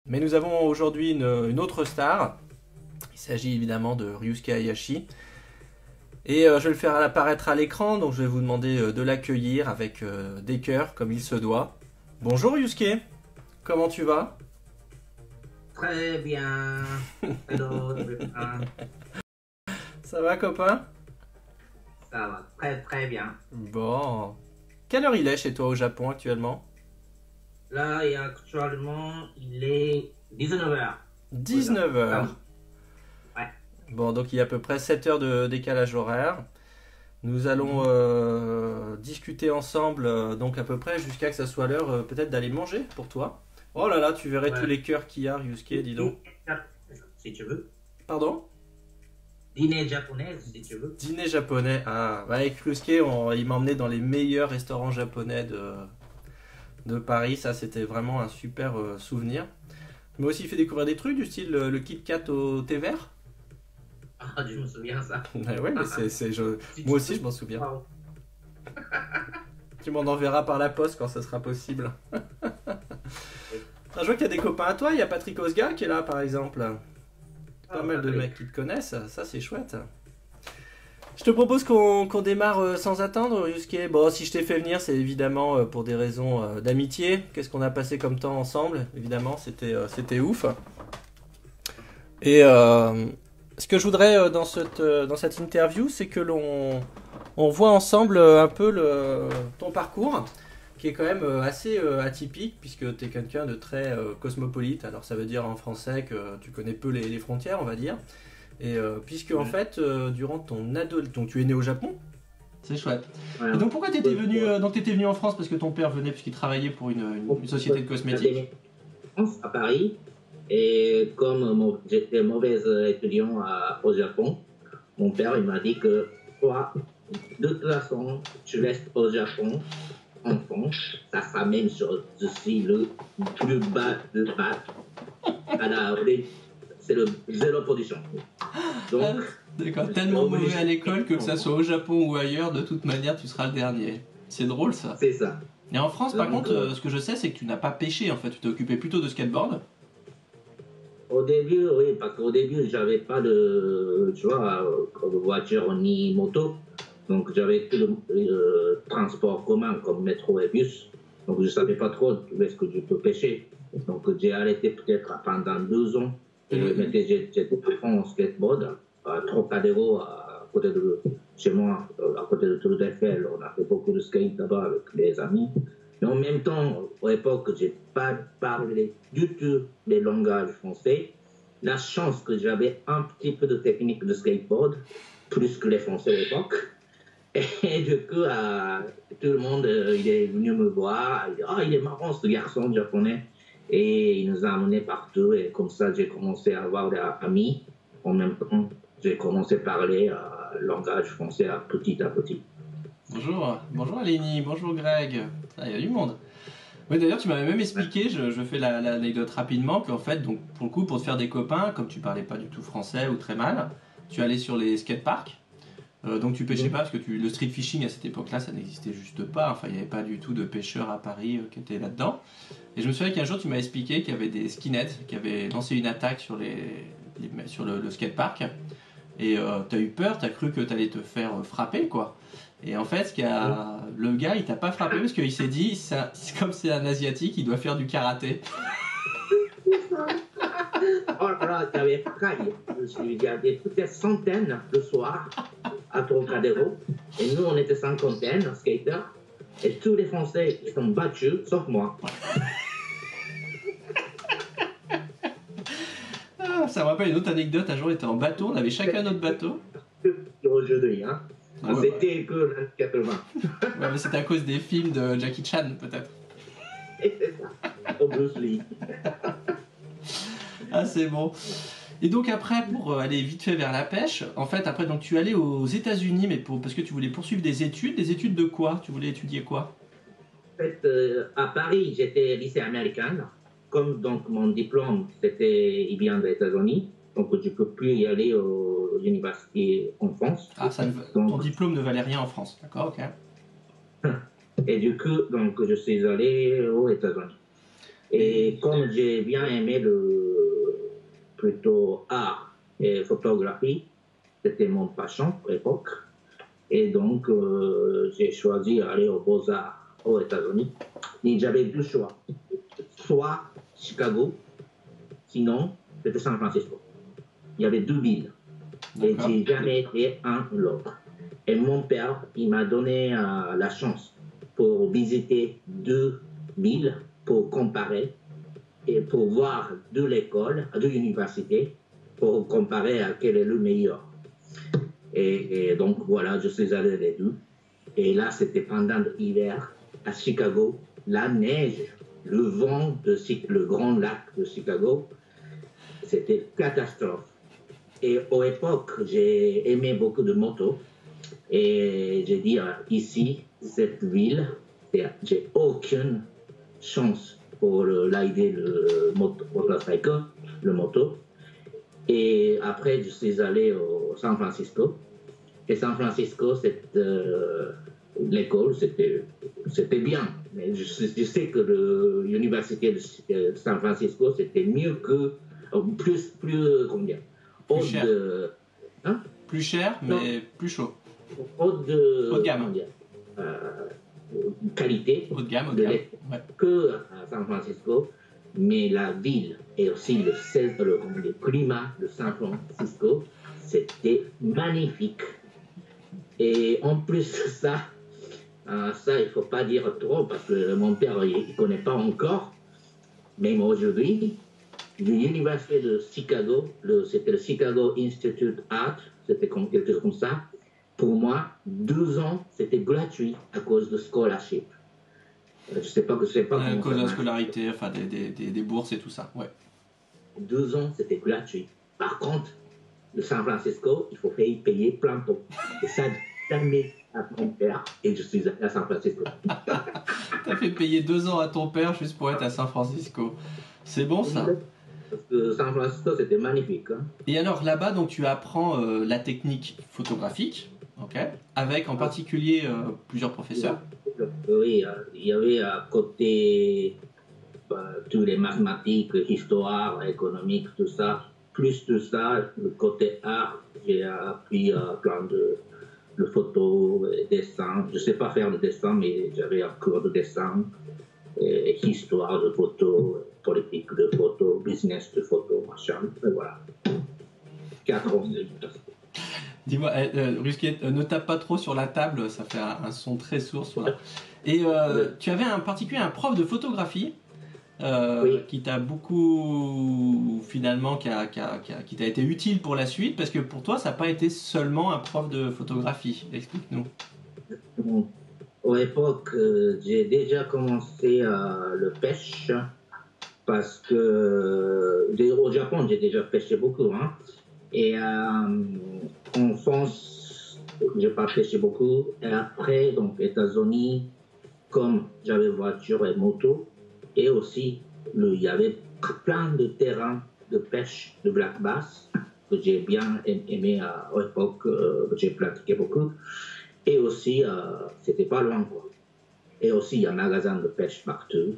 Mais nous avons aujourd'hui une autre star. Il s'agit évidemment de Ryusuke Hayashi. Et je vais le faire apparaître à l'écran, donc je vais vous demander de l'accueillir avec des cœurs, comme il se doit. Bonjour Ryusuke, comment tu vas? Très bien. Hello, everyone. Ça va copain? Ça va très très bien. Bon. Quelle heure il est chez toi au Japon actuellement? Là, et actuellement, il est 19h. 19 heures. Ouais. Bon, donc il y a à peu près 7 heures de décalage horaire. Nous allons discuter ensemble, donc à peu près jusqu'à que ça soit l'heure peut-être d'aller manger pour toi. Oh là là, tu verrais tous Ouais. les cœurs qu'il y a, Ryusuke, dis donc. Si tu veux. Pardon? Dîner japonais, si tu veux. Dîner japonais. Ah, bah, avec Ryusuke, il m'a emmené dans les meilleurs restaurants japonais de Paris. Ça, c'était vraiment un super souvenir. Il m'a aussi fait découvrir des trucs du style le Kit Kat au thé vert. Ah, je me souviens ça. Ah ouais, mais Si tu moi aussi, veux. je m'en souviens. Wow. Tu m'en enverras par la poste quand ça sera possible. Ah, je vois qu'il y a des copains à toi. Il y a Patrick Osga qui est là, par exemple. Pas mal de mecs qui te connaissent. Ça, c'est chouette. Je te propose qu'on démarre sans attendre, Ryusuke. Bon, si je t'ai fait venir, c'est évidemment pour des raisons d'amitié. Qu'est-ce qu'on a passé comme temps ensemble? Évidemment, c'était ouf. Et ce que je voudrais dans cette interview, c'est que on voit ensemble un peu ton parcours, qui est quand même assez atypique, puisque tu es quelqu'un de très cosmopolite. Alors ça veut dire en français que tu connais peu les frontières, on va dire. Et puisque en fait, durant ton adolescence, donc tu es né au Japon. C'est chouette. Ouais. Et donc pourquoi tu étais venu en France? Parce que ton père venait puisqu'il travaillait pour une société de cosmétiques. À Paris. Et comme j'étais mauvais étudiant au Japon, mon père il m'a dit que toi, de toute façon, tu restes au Japon, enfant, ça sera même chose. Je suis le plus bas de bas. C'est le zéro position. Donc, D'accord, tellement mauvais à l'école que ça soit au Japon ou ailleurs, de toute manière tu seras le dernier. C'est drôle ça. c'est ça. Et en France, par Donc, contre, ce que je sais, c'est que tu n'as pas pêché en fait, tu t'es occupé plutôt de skateboard. Au début, oui, parce qu'au début, j'avais pas de, tu vois, de voiture ni moto. Donc, j'avais que le transport commun comme métro et bus. Donc, je savais pas trop où est-ce que je peux pêcher. Donc, j'ai arrêté peut-être pendant 2 ans. Mais j'étais en skateboard à Trocadéro, à côté de chez moi, à côté de Tour Eiffel. On a fait beaucoup de skate là-bas avec les amis. Mais en même temps, à l'époque, je n'ai pas parlé du tout les langages français. La chance que j'avais un petit peu de technique de skateboard, plus que les Français à l'époque. Et du coup, tout le monde il est venu me voir. Il dit, oh, il est marrant ce garçon japonais. Et il nous a amenés partout. Et comme ça, j'ai commencé à avoir des amis. En même temps, j'ai commencé à parler le langage français à petit. Bonjour Alénie, bonjour Greg. Ah, il y a du monde. Oui, d'ailleurs, tu m'avais même expliqué, je fais l'anecdote rapidement, qu'en fait, donc, pour le coup, pour te faire des copains, comme tu parlais pas du tout français ou très mal, tu allais sur les skateparks. Donc tu pêchais pas parce que le street fishing à cette époque-là, ça n'existait juste pas. Enfin, il n'y avait pas du tout de pêcheurs à Paris qui étaient là-dedans. Et je me souviens qu'un jour, tu m'as expliqué qu'il y avait des skinheads qui avaient lancé une attaque sur sur le skatepark. Et t'as eu peur, t'as cru que t'allais te faire frapper, quoi. Et en fait, le gars, il t'a pas frappé parce qu'il s'est dit, comme c'est un asiatique, il doit faire du karaté. Oh là là, j'avais failli. Il y avait peut-être centaines le soir à Trocadéro. Et nous, on était cinquantaine, skaters. Et tous les Français, ils sont battus, sauf moi. Ah, ça me rappelle une autre anecdote. Un jour, on était en bateau, on avait chacun notre bateau. Aujourd'hui, hein. Ah ouais, C'était que l'année 80. Ouais, mais c'était à cause des films de Jackie Chan, peut-être. Et c'est ça. Au Bruce Lee. Ah, c'est bon. Et donc après, pour aller vite fait vers la pêche, en fait, après, donc tu allais aux États-Unis, mais parce que tu voulais poursuivre des études de quoi? Tu voulais étudier quoi? En fait, à Paris, j'étais lycée américain. Comme donc mon diplôme, il vient des États-Unis, donc je ne peux plus y aller aux universités en France. Ah, ton diplôme ne valait rien en France, d'accord, ok. Et du coup, donc, je suis allé aux États-Unis. Et comme j'ai bien aimé plutôt art et photographie, c'était mon passion à l'époque. Et donc, j'ai choisi d'aller aux Beaux-Arts aux États-Unis. Et j'avais deux choix. Soit Chicago, sinon c'était San Francisco. Il y avait deux villes. Et j'ai jamais été un ou l'autre. Et mon père, il m'a donné la chance pour visiter deux villes, pour comparer et pour voir deux écoles, deux universités, pour comparer à quel est le meilleur. Et donc voilà, je suis allé les deux. Et là, c'était pendant l'hiver à Chicago, la neige, le vent de le grand lac de Chicago, c'était catastrophe. Et à l'époque, j'ai aimé beaucoup de motos. Et j'ai dit, ici, cette ville, j'ai aucune chance pour l'aider le motocycle, le moto. Et après, je suis allé au San Francisco. Et San Francisco, l'école, c'était bien. Mais je sais que l'université de San Francisco, c'était mieux que, comment dire, plus cher. Hein? Plus cher, mais non. Plus chaud. Haut de gamme. Qualité. Haut de gamme, ouais. Que à San Francisco, mais la ville et aussi le climat de San Francisco, c'était magnifique. Et en plus de ça, il ne faut pas dire trop parce que mon père, il ne connaît pas encore. Même aujourd'hui, l'université de Chicago, c'était le Chicago Institute Art, c'était quelque chose comme ça. Pour moi, 2 ans, c'était gratuit à cause de scholarship. Je sais pas. À cause de la scolarité, enfin des bourses et tout ça, ouais. 2 ans, c'était gratuit. Par contre, de San Francisco, il faut payer plein pot. Et ça, jamais à mon père. Et je suis à San Francisco. T'as fait payer 2 ans à ton père juste pour être à San Francisco. C'est bon, ça? Parce que San Francisco, c'était magnifique. Hein. Et alors, là-bas, donc, tu apprends la technique photographique, okay, avec en particulier plusieurs professeurs. Oui, il y avait à côté tous les mathématiques, histoire, économique, tout ça. Plus de ça, le côté art, j'ai appris plein de photos, dessins. Je ne sais pas faire de dessin, mais j'avais un cours de dessin, histoire de photos, politique de photos, business de photos, machin. Et voilà. 4 ans de Dis-moi, Rusquet, ne tape pas trop sur la table, ça fait un son très sourd. Voilà. Et tu avais un prof de photographie oui, qui t'a beaucoup, finalement, qui t'a été utile pour la suite, parce que pour toi, ça n'a pas été seulement un prof de photographie. Explique-nous. À l'époque, j'ai déjà commencé le pêche, parce que au Japon, j'ai déjà pêché beaucoup. Hein, et en France, j'ai pas pêché beaucoup. Et après, donc, États-Unis, comme j'avais voiture et moto, et aussi, il y avait plein de terrains de pêche de black bass que j'ai bien aimé à l'époque, que j'ai pratiqué beaucoup. Et aussi, c'était pas loin, quoi. Et aussi, il y a un magasin de pêche partout.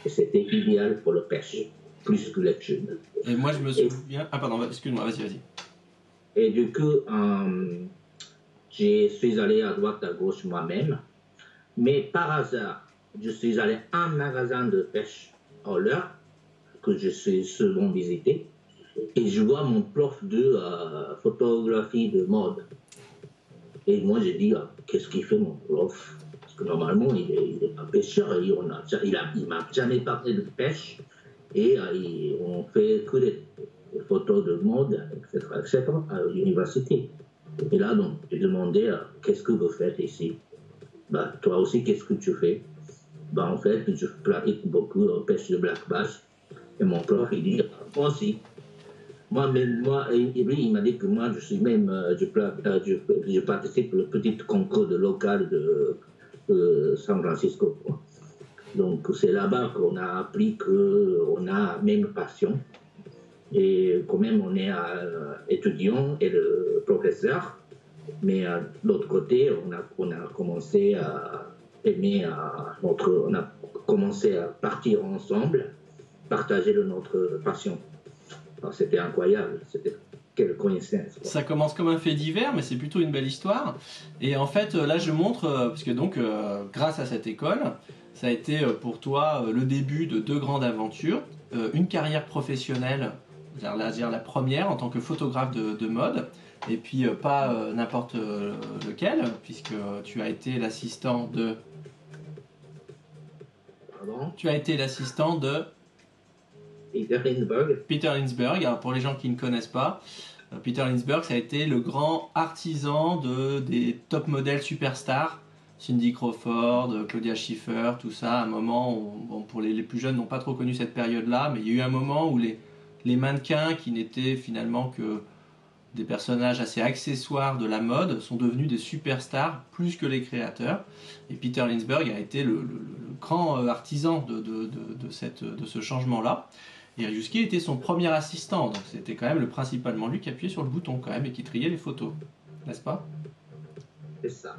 Et c'était idéal pour le pêche, plus que l'étude. Et moi, je me souviens... Ah, pardon, excuse-moi, vas-y. Et du coup, je suis allé à droite, à gauche moi-même. Mais par hasard, je suis allé à un magasin de pêche à l'heure que je suis souvent visité. Et je vois mon prof de photographie de mode. Et moi, j'ai dit, qu'est-ce qu'il fait mon prof? Parce que normalement, il n'est pas pêcheur. Il m'a jamais parlé de pêche. Et on fait que des photos de mode, etc. à l'université. Et là, donc, j'ai demandé, qu'est-ce que vous faites ici? Bah, toi aussi, qu'est-ce que tu fais? Bah, en fait, je pratique beaucoup de pêche de black bass. Et mon prof, il dit, moi aussi. Lui, il m'a dit que moi, je participe au petit concours de local de San Francisco. Quoi. Donc, c'est là-bas qu'on a appris qu'on a la même passion. Et quand même, on est étudiant et le professeur. Mais de l'autre côté, on a commencé à aimer on a commencé à partir ensemble. partager notre passion. C'était incroyable, c'était quelle coïncidence. Ça commence comme un fait divers, mais c'est plutôt une belle histoire. Et en fait, là, je montre, parce que donc, grâce à cette école, ça a été pour toi le début de 2 grandes aventures, une carrière professionnelle, c'est-à-dire la première en tant que photographe de mode, et puis pas n'importe lequel, puisque tu as été l'assistant de... Pardon? Tu as été l'assistant de... Peter Lindbergh. Peter Lindbergh. Alors pour les gens qui ne connaissent pas, Peter Lindbergh, ça a été le grand artisan des top modèles superstars, Cindy Crawford, Claudia Schiffer, tout ça. À un moment, bon, pour les plus jeunes n'ont pas trop connu cette période-là, mais il y a eu un moment où les mannequins qui n'étaient finalement que des personnages assez accessoires de la mode sont devenus des superstars plus que les créateurs. Et Peter Lindbergh a été le grand artisan de ce changement-là. Et Ryusuke était son premier assistant, donc c'était quand même principalement lui qui appuyait sur le bouton quand même et qui triait les photos, n'est-ce pas? C'est ça.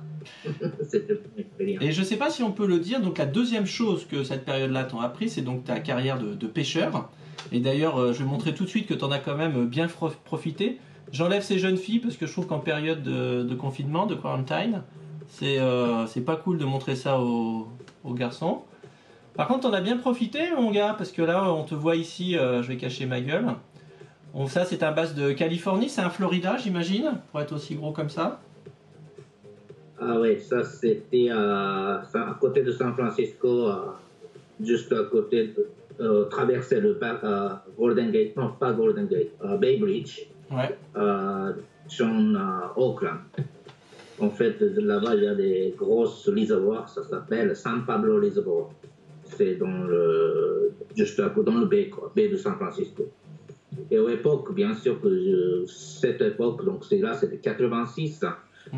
C'était une expérience. Et je ne sais pas si on peut le dire, donc la deuxième chose que cette période-là t'en a appris, c'est donc ta carrière de pêcheur. Et d'ailleurs, je vais montrer tout de suite que tu en as quand même bien profité. J'enlève ces jeunes filles parce que je trouve qu'en période de confinement, de quarantine, c'est pas cool de montrer ça aux garçons. Par contre, on a bien profité, mon gars, parce que là, on te voit ici, je vais cacher ma gueule. Ça, c'est un bass de Californie, c'est un Florida, j'imagine, pour être aussi gros comme ça. Ah ouais, ça c'était à côté de San Francisco, juste à côté de traverser le Golden Gate, non pas Golden Gate, Bay Bridge, ouais. John Oakland. En fait, là-bas, il y a des grosses réservoirs, ça s'appelle San Pablo Reservoir. C'est juste dans le baie de San Francisco. Et à l'époque, bien sûr que cette époque, donc c'était 86,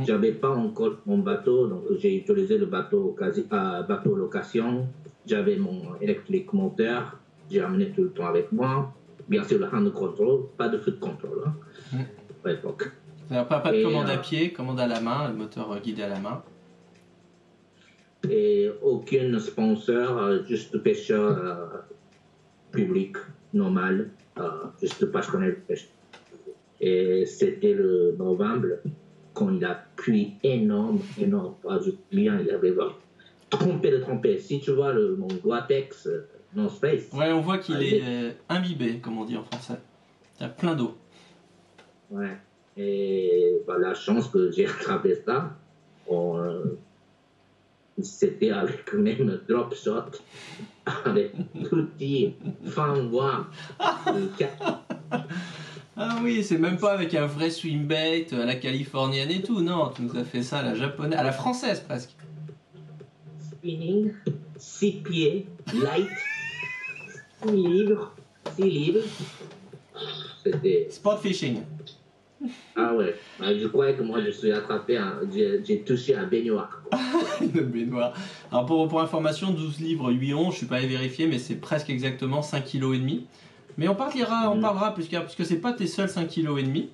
j'avais pas encore mon bateau, donc j'ai utilisé le bateau location. J'avais mon électrique moteur, j'ai amené tout le temps avec moi. Bien sûr, le hand control, pas de foot control à l'époque. Pas de commande à pied, commande à la main, le moteur guidé à la main. Et aucun sponsor, juste pêcheur public, normal, juste passionné de pêche. Et c'était le novembre, quand il a plu énorme. Bien, il avait trompé. Si tu vois mon Gore-Tex North Face. Ouais, on voit qu'il est imbibé, comme on dit en français. Il y a plein d'eau. Ouais. Et la chance que j'ai attrapé ça, c'était avec même drop shot, avec petit fin noir. Ah oui, c'est même pas avec un vrai swim bait à la californienne et tout, non, tu nous as fait ça à la japonaise, à la française presque. Spinning, 6 pieds, light, 6 livres. C'était... Sport fishing. Ah ouais, je crois que moi je suis attrapé, j'ai touché un baignoire. Une baignoire. Alors pour information, 12 livres 8 onces, je suis pas allé vérifier, mais c'est presque exactement 5,5 kg. Mais on parlera puisque c'est pas tes seuls 5,5 kg.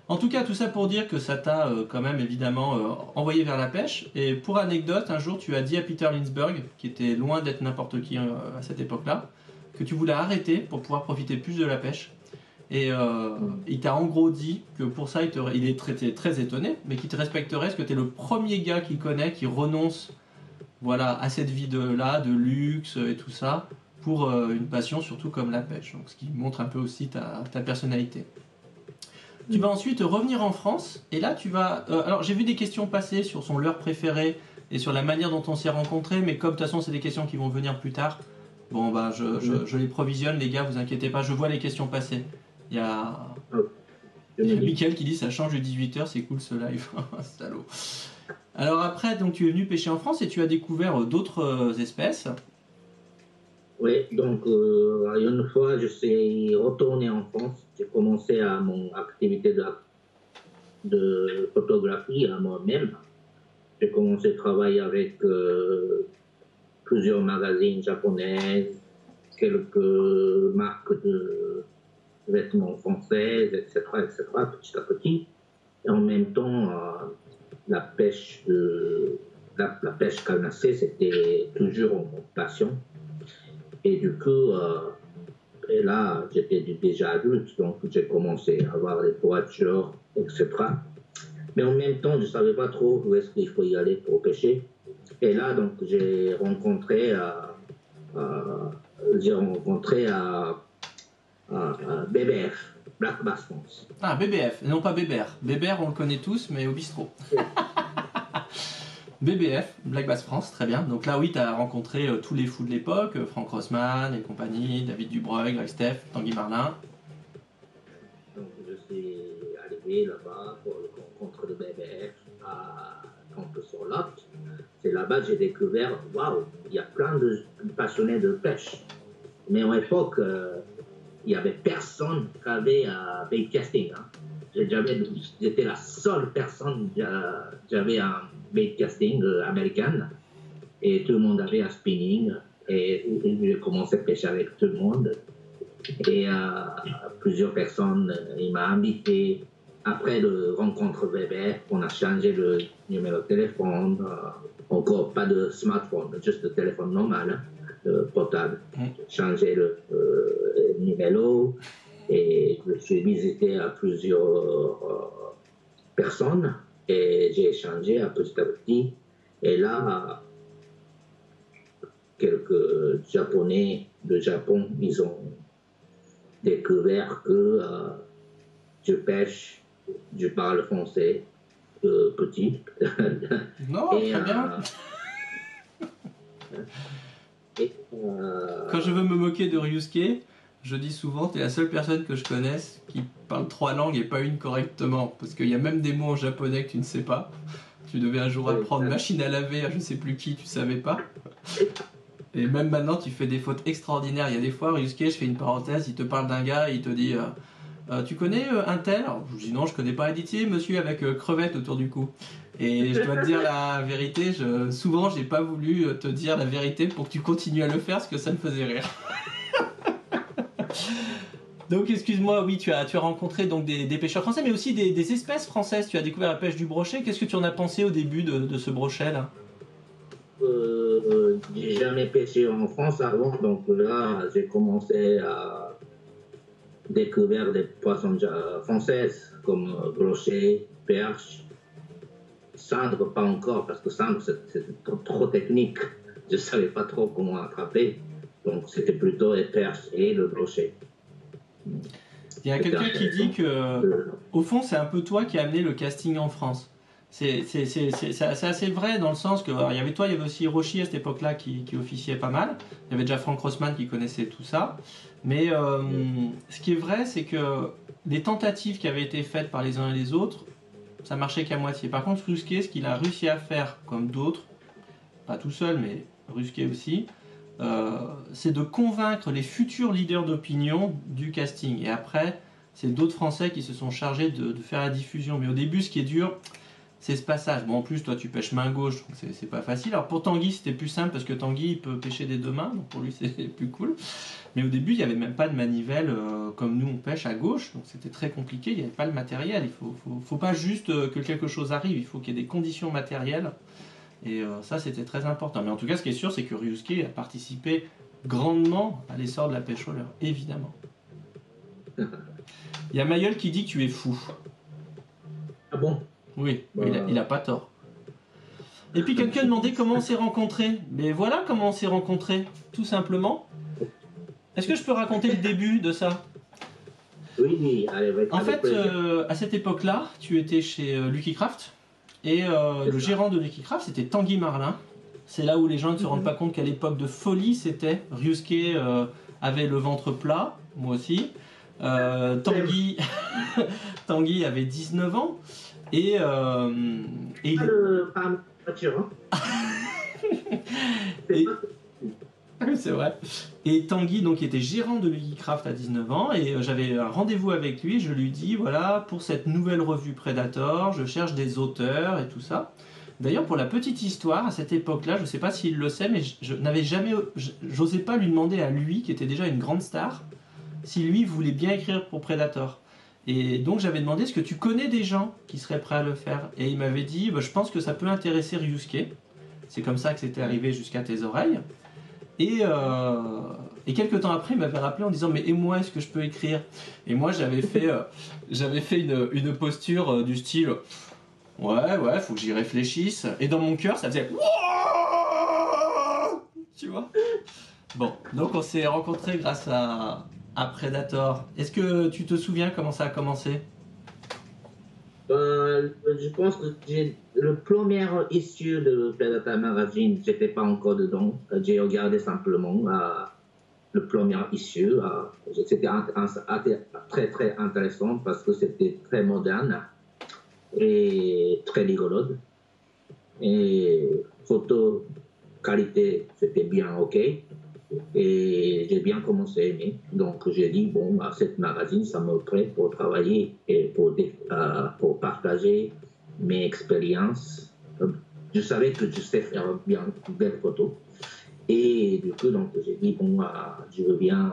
En tout cas, tout ça pour dire que ça t'a quand même évidemment envoyé vers la pêche. Et pour anecdote, un jour tu as dit à Peter Lindbergh, qui était loin d'être n'importe qui à cette époque-là, que tu voulais arrêter pour pouvoir profiter plus de la pêche. Et il t'a en gros dit que pour ça, il est très étonné, mais qu'il te respecterait, parce que tu es le premier gars qu'il connaît qui renonce à cette vie de luxe et tout ça, pour une passion surtout comme la pêche. Donc, ce qui montre un peu aussi ta personnalité. Tu vas ensuite revenir en France, et là tu vas... alors j'ai vu des questions passer sur son leurre préféré et sur la manière dont on s'est rencontrés, mais comme de toute façon c'est des questions qui vont venir plus tard, bon bah je les provisionne les gars, vous inquiétez pas, je vois les questions passer. Il y a Mickaël qui dit ça change de 18h, c'est cool ce live. Salaud. Alors après, donc tu es venu pêcher en France et tu as découvert d'autres espèces. Oui, donc une fois je suis retourné en France, j'ai commencé à mon activité de photographie à moi-même. J'ai commencé à travailler avec plusieurs magazines japonais, quelques marques de vêtements françaises, etc., petit à petit. Et en même temps, la pêche carnassier, c'était toujours mon passion. Et du coup, Et là, j'étais déjà adulte, donc j'ai commencé à avoir des voitures, etc. Mais en même temps, je ne savais pas trop où est-ce qu'il faut y aller pour pêcher. Et là, donc, j'ai rencontré BBF, Black Bass France. Ah, BBF, et non pas Bébert. Bébert, on le connaît tous, mais au bistrot. BBF, Black Bass France, très bien. Donc là, oui, tu as rencontré tous les fous de l'époque, Franck Rossmann et compagnie, David Dubreuil, Greg Steph, Tanguy Marlin. Donc je suis arrivé là-bas pour le rencontre de BBF à Campe-sur-Lot. C'est là-bas que j'ai découvert, waouh, il y a plein de passionnés de pêche. Mais à l'époque, il n'y avait personne qui avait un bait casting. Hein. J'étais la seule personne qui avait un bait casting américain. Et tout le monde avait un spinning. Et j'ai commencé à pêcher avec tout le monde. Et plusieurs personnes, il m'a invité. Après le rencontre BBF, on a changé le numéro de téléphone. Encore pas de smartphone, juste le téléphone normal, portable. Changé le numéro et je suis visité à plusieurs personnes et j'ai échangé petit à petit. Et là, quelques Japonais de Japon, ils ont découvert que je pêche, je parle français petit. Non, et, très bien. Quand je veux me moquer de Ryusuke, je dis souvent, tu es la seule personne que je connaisse qui parle 3 langues et pas une correctement. Parce qu'il y a même des mots en japonais que tu ne sais pas. Tu devais un jour apprendre machine à laver à je ne sais plus qui, tu savais pas. Et même maintenant, tu fais des fautes extraordinaires. Il y a des fois, Ryusuke, je fais une parenthèse, il te parle d'un gars et il te dit tu connais un tel? Je dis non, je connais pas Aditier, monsieur avec crevette autour du cou. Et je dois te dire la vérité, souvent j'ai pas voulu te dire la vérité pour que tu continues à le faire parce que ça me faisait rire. Donc excuse-moi, oui, tu as rencontré donc des pêcheurs français, mais aussi des espèces françaises. Tu as découvert la pêche du brochet. Qu'est-ce que tu en as pensé au début de ce brochet là? J'ai jamais pêché en France avant, donc là j'ai commencé à découvrir des poissons françaises comme brochet, perche. Cendre, pas encore, parce que cendre, c'était trop technique. Je ne savais pas trop comment attraper. Donc, c'était plutôt les perches et le brochet. Il y a quelqu'un qui dit que, au fond, c'est un peu toi qui as amené le casting en France. C'est assez vrai dans le sens que, alors, il y avait toi, il y avait aussi Hiroshi à cette époque-là qui officiait pas mal. Il y avait déjà Franck Rossmann qui connaissait tout ça. Mais ce qui est vrai, c'est que les tentatives qui avaient été faites par les uns et les autres, ça marchait qu'à moitié. Par contre, Ryusuke, ce qu'il a réussi à faire, comme d'autres, pas tout seul, mais Ryusuke aussi, c'est de convaincre les futurs leaders d'opinion du casting. Et après, c'est d'autres Français qui se sont chargés de faire la diffusion. Mais au début, ce qui est dur, c'est ce passage. Bon, en plus, toi, tu pêches main gauche, donc c'est pas facile. Alors pour Tanguy, c'était plus simple parce que Tanguy, il peut pêcher des deux mains, donc pour lui, c'est plus cool. Mais au début, il n'y avait même pas de manivelle comme nous, on pêche à gauche, donc c'était très compliqué, il n'y avait pas le matériel. Il faut pas juste que quelque chose arrive, il faut qu'il y ait des conditions matérielles. Et ça, c'était très important. Mais en tout cas, ce qui est sûr, c'est que Ryusuke a participé grandement à l'essor de la pêche au leurre, évidemment. Il y a Mayol qui dit que tu es fou. Ah bon? Oui, il a pas tort. Et puis quelqu'un demandait comment on s'est rencontrés. Mais voilà comment on s'est rencontrés, tout simplement. Est-ce que je peux raconter le début de ça? Oui, allez, en fait, à cette époque-là, tu étais chez Lucky Craft. Et le gérant de Lucky Craft, c'était Tanguy Marlin. C'est là où les gens ne se rendent pas compte qu'à l'époque de folie, c'était Ryusuke avait le ventre plat, moi aussi. Tanguy avait 19 ans. Et c'est vrai. Et Tanguy donc était gérant de Lucky Craft à 19 ans et j'avais un rendez-vous avec lui. Je lui dis voilà, pour cette nouvelle revue Predator, je cherche des auteurs et tout ça. D'ailleurs, pour la petite histoire, à cette époque-là, je ne sais pas s'il le sait, mais j'osais pas lui demander à lui, qui était déjà une grande star, si lui voulait bien écrire pour Predator. Et donc j'avais demandé est-ce que tu connais des gens qui seraient prêts à le faire? Et il m'avait dit je pense que ça peut intéresser Ryusuke. C'est comme ça que c'était arrivé jusqu'à tes oreilles. Et quelques temps après, il m'avait rappelé en disant mais et moi, est-ce que je peux écrire? Et moi, j'avais fait une posture du style ouais, faut que j'y réfléchisse. Et dans mon cœur, ça faisait tu vois. Bon, donc on s'est rencontrés grâce à Predator. Est-ce que tu te souviens comment ça a commencé? Je pense que le premier issue de Predator Magazine, j'étais pas encore dedans. J'ai regardé simplement le premier issue. C'était très très intéressant parce que c'était très moderne et très rigolo. Et photo qualité, c'était bien ok. Et j'ai bien commencé à aimer. Donc j'ai dit, bon, cette magazine, ça me prête pour travailler et pour partager mes expériences. Je savais que je sais faire bien de belles photos. Et du coup, donc, j'ai dit, bon, je veux bien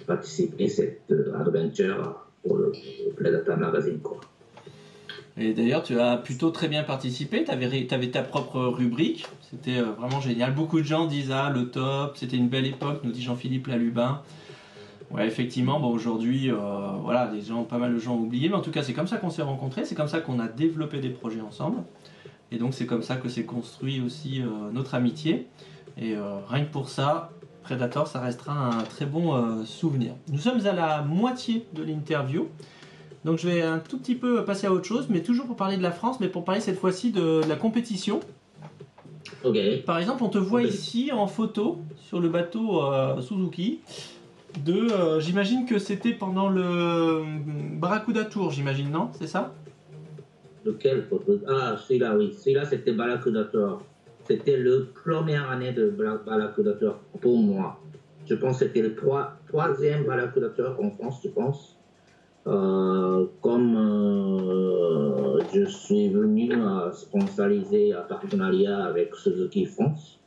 participer à cette aventure pour le Predator Magazine, quoi. Et d'ailleurs, tu as plutôt très bien participé. Tu avais ta propre rubrique. C'était vraiment génial. Beaucoup de gens disent le top, c'était une belle époque, nous dit Jean-Philippe Lalubin. Ouais, effectivement, bon, aujourd'hui, voilà, pas mal de gens ont oublié, mais en tout cas, c'est comme ça qu'on s'est rencontrés, c'est comme ça qu'on a développé des projets ensemble. Et donc, c'est comme ça que s'est construit aussi notre amitié. Et rien que pour ça, Predator, ça restera un très bon souvenir. Nous sommes à la moitié de l'interview. Donc je vais un tout petit peu passer à autre chose, mais toujours pour parler de la France, mais pour parler cette fois-ci de la compétition. Okay. Par exemple, on te voit ici en photo sur le bateau Suzuki. J'imagine que c'était pendant le Barracuda Tour, j'imagine, non? C'est ça? Lequel photo? Celui-là, oui. Celui-là, c'était Barracuda Tour. C'était la première année de Barracuda Tour pour moi. Je pense que c'était le troisième Barracuda Tour en France, je pense. Comme je suis venu sponsoriser un partenariat avec Suzuki France,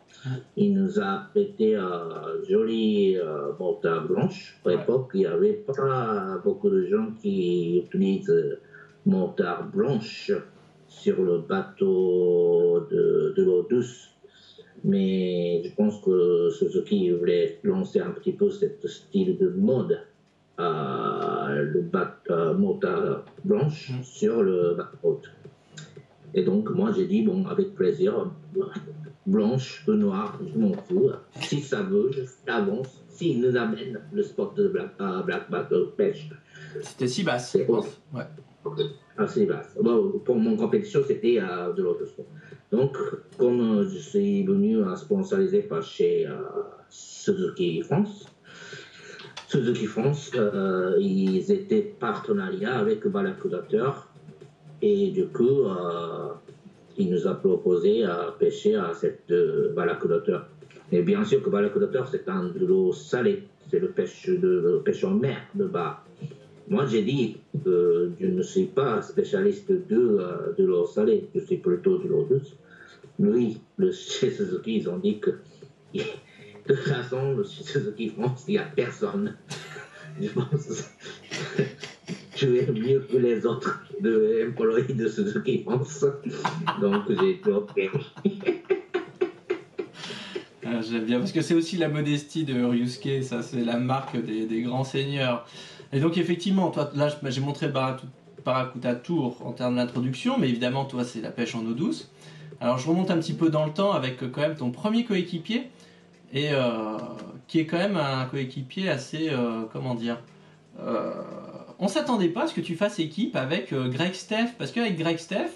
il nous a prêté jolie motard blanche. À l'époque, il n'y avait pas beaucoup de gens qui utilisent motard blanche sur le bateau de l'eau douce. Mais je pense que Suzuki voulait lancer un petit peu ce style de mode. Le motard blanche sur le bateau. Et donc, moi, j'ai dit, bon, avec plaisir, blanche ou noire, je m'en fous. Si ça veut, je avance. S'il nous amène le spot de Black Battle pêche. C'était si basse, je pense. Ouais. Assez basse. Bon, pour mon compétition, c'était de l'autre sport. Donc, comme je suis venu sponsoriser par chez Suzuki France, ils étaient partenariat avec Barracuda Tour et du coup, il nous a proposé à pêcher à cette Barracuda Tour. Et bien sûr que Barracuda Tour, c'est de l'eau salée, c'est le pêche en mer de bar. Moi, j'ai dit que je ne suis pas spécialiste de l'eau salée, je suis plutôt de l'eau douce. Lui, chez Suzuki, ils ont dit que de toute façon, chez Suzuki France, il n'y a personne. Je pense que tu es mieux que les autres employés de Suzuki France. Donc, j'ai dit OK. J'aime bien, parce que c'est aussi la modestie de Ryusuke, ça, c'est la marque des grands seigneurs. Et donc, effectivement, toi, là, j'ai montré le Barracuda Tour en termes d'introduction, mais évidemment, toi, c'est la pêche en eau douce. Alors, je remonte un petit peu dans le temps avec quand même ton premier coéquipier, et qui est quand même un coéquipier assez, comment dire, on s'attendait pas à ce que tu fasses équipe avec Greg Steph, parce qu'avec Greg Steph,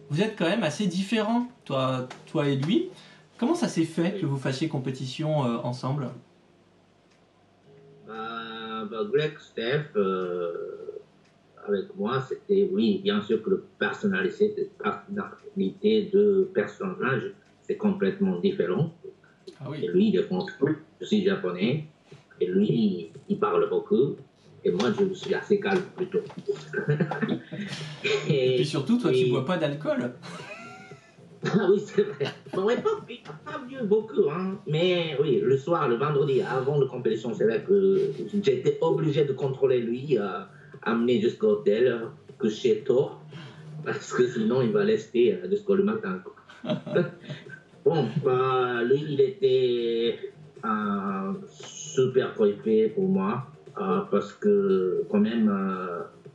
vous êtes quand même assez différents, toi et lui. Comment ça s'est fait que vous fassiez compétition ensemble? Greg Steph, avec moi, c'était, oui, bien sûr que la personnalité de personnage, c'est complètement différent. Ah oui. Et lui, il est français, je suis japonais, et lui, il parle beaucoup, et moi, je suis assez calme plutôt. Et puis surtout, toi, tu bois pas d'alcool. Ah oui, c'est vrai. Bon, il n'a pas bu beaucoup, hein. Mais oui, le soir, le vendredi, avant la compétition, c'est vrai que j'étais obligé de contrôler lui, amener jusqu'au hôtel, coucher tôt, parce que sinon, il va rester jusqu'au matin. Bon, lui, il était un super coéquipier pour moi parce que quand même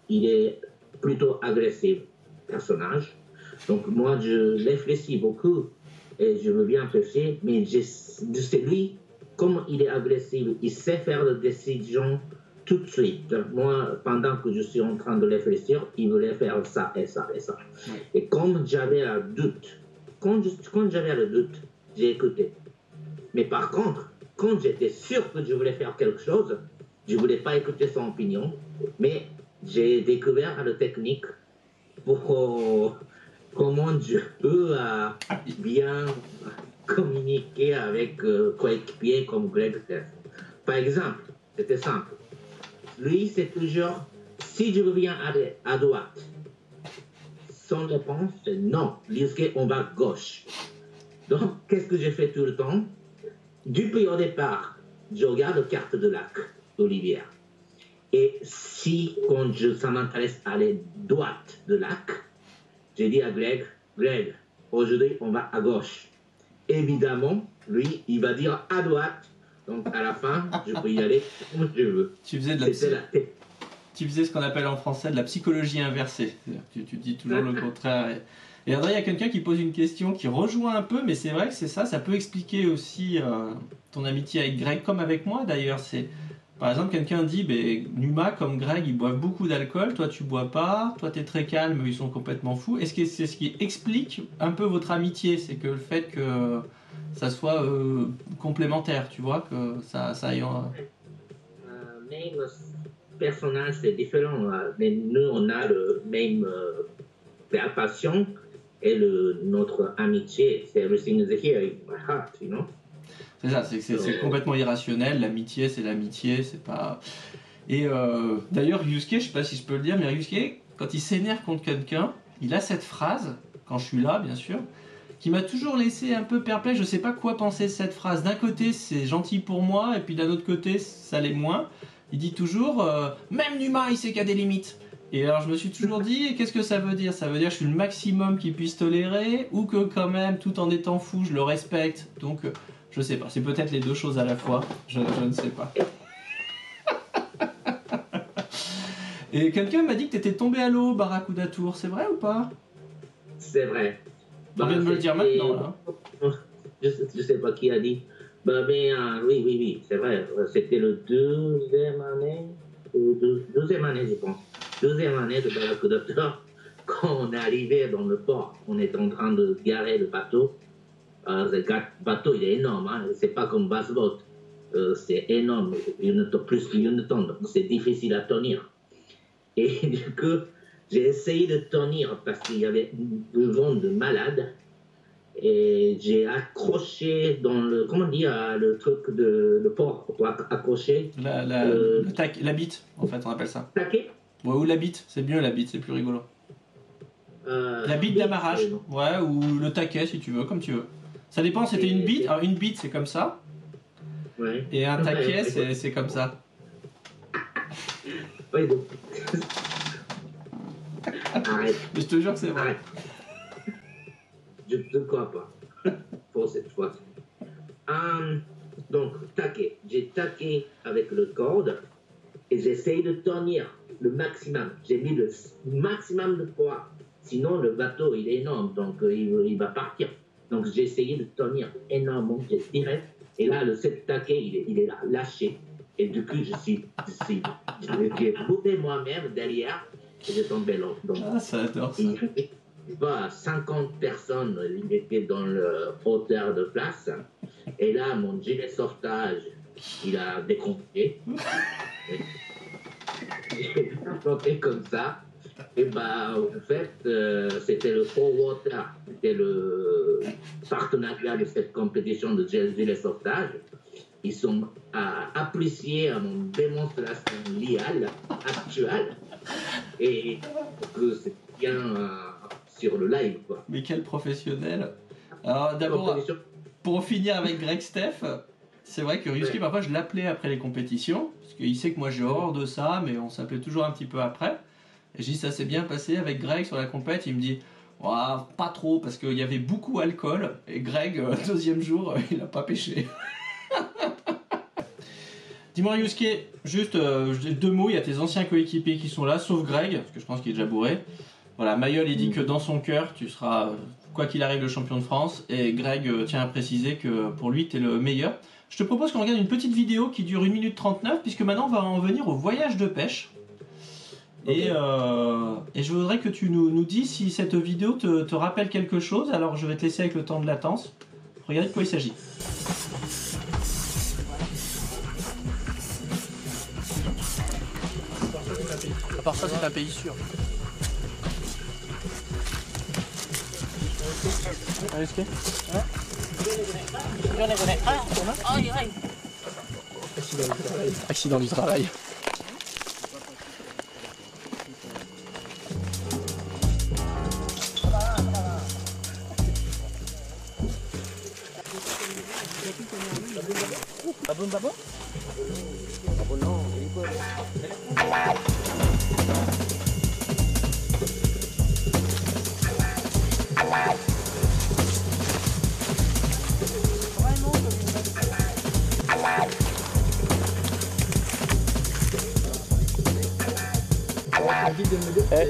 il est plutôt agressif personnage. Donc moi je réfléchis beaucoup et je veux bien pêcher, mais c'est lui, comme il est agressif, il sait faire des décisions tout de suite. Moi, pendant que je suis en train de réfléchir, il voulait faire ça et ça et ça. Et quand j'avais un doute, quand j'avais le doute, j'ai écouté. Mais par contre, quand j'étais sûr que je voulais faire quelque chose, je ne voulais pas écouter son opinion, mais j'ai découvert la technique pour comment je peux bien communiquer avec coéquipiers comme Greg Steph. Par exemple, c'était simple. Lui, c'est toujours, si je reviens à droite, son réponse, c'est non, Ryusuke, on va à gauche. Donc, qu'est-ce que j'ai fait tout le temps? Depuis au départ, je regarde la carte de lac, Olivière. Et si, quand ça m'intéresse à aller droite de lac, j'ai dit à Greg, aujourd'hui, on va à gauche. Évidemment, lui, il va dire à droite. Donc, à la fin, je peux y aller comme je veux. Tu faisais ce qu'on appelle en français de la psychologie inversée. Tu dis toujours le contraire. Et André, il y a quelqu'un qui pose une question qui rejoint un peu, mais c'est vrai que c'est ça peut expliquer aussi ton amitié avec Greg, comme avec moi d'ailleurs. Par exemple, quelqu'un dit, Numa, comme Greg, ils boivent beaucoup d'alcool, toi tu bois pas, toi t'es très calme, ils sont complètement fous. Est-ce que c'est ce qui explique un peu votre amitié? C'est que le fait que ça soit complémentaire, tu vois, que ça aille en... Même personnage, c'est différent, mais nous, on a le même passion et notre amitié. C'est everything is here in my heart, you know? C'est ça, c'est complètement irrationnel. L'amitié, c'est l'amitié, c'est pas... Et d'ailleurs, Ryusuke, je sais pas si je peux le dire, mais Ryusuke, quand il s'énerve contre quelqu'un, il a cette phrase, quand je suis là, bien sûr, qui m'a toujours laissé un peu perplexe. Je sais pas quoi penser de cette phrase. D'un côté, c'est gentil pour moi, et puis d'un autre côté, ça l'est moins. Il dit toujours même Numa, il sait qu'il y a des limites. Et alors, je me suis toujours dit, qu'est-ce que ça veut dire? Ça veut dire que je suis le maximum qu'il puisse tolérer, ou que quand même, tout en étant fou, je le respecte. Donc, je sais pas. C'est peut-être les deux choses à la fois. Je ne sais pas. Et quelqu'un m'a dit que tu étais tombé à l'eau, Barracuda Tour. C'est vrai ou pas? C'est vrai. On vient de me le dire maintenant, là. Je sais pas qui a dit. Mais oui, c'est vrai. C'était le deuxième année, je pense. Deuxième année de Barracuda Tour. Quand on est arrivé dans le port, on est en train de garer le bateau. Le bateau, il est énorme. Hein. C'est pas comme bass boat. C'est énorme. Plus d'une tonne. Donc, c'est difficile à tenir. Et du coup, j'ai essayé de tenir parce qu'il y avait un vent de malade. Et j'ai accroché dans le, comment dire, le truc de le port pour accrocher. La bite, en fait, on appelle ça. Taquet? Ouais, ou la bite, c'est mieux la bite, c'est plus rigolo. La bite d'amarrage, ouais, ou le taquet si tu veux, comme tu veux. Ça dépend, c'était une bite. Alors une bite c'est comme ça. Ouais. Et un taquet c'est comme ça. Oui, donc. Arrête. Mais je te jure que c'est vrai. Arrête. Je ne te crois pas. Pour cette fois. Donc, taquet. J'ai taqué avec le corde et j'essaye de tenir le maximum. J'ai mis le maximum de poids. Sinon, le bateau, il est énorme, donc il va partir. Donc, j'ai essayé de tenir énormément, j'ai tiré. Et là, le set taquet, il est là, lâché. Et du coup, j'ai bouffé moi-même derrière et j'ai tombé là. Donc, ça adore ça. Il va à 50 personnes, il était dans le hauteur de place. Et là, mon gilet sauvetage, il a décompté. J'ai planté comme ça. Et en fait, c'était le Four Water, c'était le partenariat de cette compétition de gilet sauvetage. Ils sont appréciés à mon démonstration liale actuelle et que c'est bien sur le live, quoi. Mais quel professionnel! Alors d'abord, pour finir avec Greg Steph, c'est vrai que Ryusuke, parfois je l'appelais après les compétitions, parce qu'il sait que moi j'ai horreur de ça, mais on s'appelait toujours un petit peu après. Et je dis ça s'est bien passé avec Greg sur la compète, il me dit pas trop, parce qu'il y avait beaucoup d'alcool, et Greg, deuxième jour, il n'a pas pêché. Dis-moi Yusuke, juste deux mots, il y a tes anciens coéquipiers qui sont là, sauf Greg, parce que je pense qu'il est déjà bourré. Voilà, Mayol il dit que dans son cœur, tu seras, quoi qu'il arrive, le champion de France, et Greg tient à préciser que pour lui, tu es le meilleur. Je te propose qu'on regarde une petite vidéo qui dure 1 minute 39, puisque maintenant on va en venir au voyage de pêche. Okay. Et je voudrais que tu nous dises si cette vidéo te rappelle quelque chose, alors je vais te laisser avec le temps de latence. Regardez de quoi il s'agit. À part ça, c'est un pays sûr. Accident du travail. Babon?